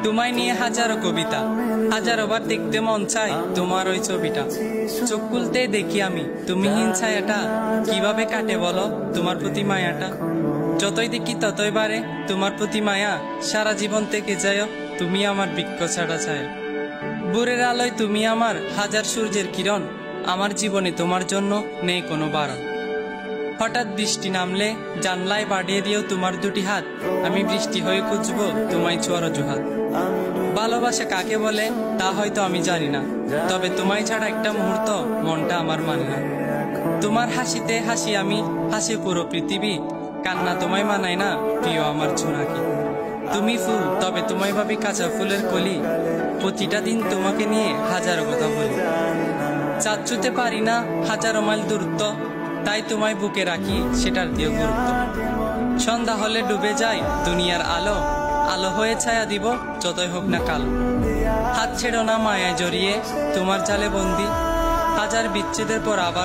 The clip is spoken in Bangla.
তোমায় নিয়ে হাজারো কবিতা, হাজারো বার দেখতে মন চায় তোমার ওই ছবিটা। চোখ খুলতে দেখি আমি তুমিহীন ছায়াটা, কিভাবে কাটে বলো তোমার প্রতি মায়াটা। যতই দেখি ততই বাড়ে তোমার প্রতি মায়া, সারা জীবন থেকে যায় তুমি আমার বৃক্ষ ছাড়া ছায়া। ভোরের আলোয় তুমি আমার হাজার সূর্যের কিরণ, আমার জীবনে তোমার জন্য নেই কোনো বারণ। হঠাৎ বৃষ্টি নামলে জানলায় বাড়িয়ে দিও তোমার দুটি হাত, আমি বৃষ্টি হয়ে খুঁজবো তোমায় ছোঁয়ার অজুহাত। ভালোবাসা কাকে বলে তা হয়তো আমি জানি না, তবে তোমায় ছাড়া একটা মুহূর্ত মনটা আমার মানে না। তোমার হাসিতে হাসি আমি, হাসি পুরো পৃথিবী, কান্না তোমায় মানায় না প্রিয় আমার ছোনাকি। তুমি ফুল তবে তোমায় ভাবি কাঁচা ফুলের কলি, প্রতিটা দিন তোমাকে নিয়ে হাজারো কথা বলি। চাঁদ ছুঁতে পারি না হাজারো মাইল দূরত্ব, তাই তোমায় বুকে রাখি সেটার দিও গুরুত্ব। সন্ধ্যা হলে ডুবে যায় দুনিয়ার আলো, আলো হয়ে ছায়া দিব যতই হোক না কালো। হাত ছেড়ো না মায়ায় জড়িয়ে তোমার জালে বন্দি, হাজার বিচ্ছেদের পর আবার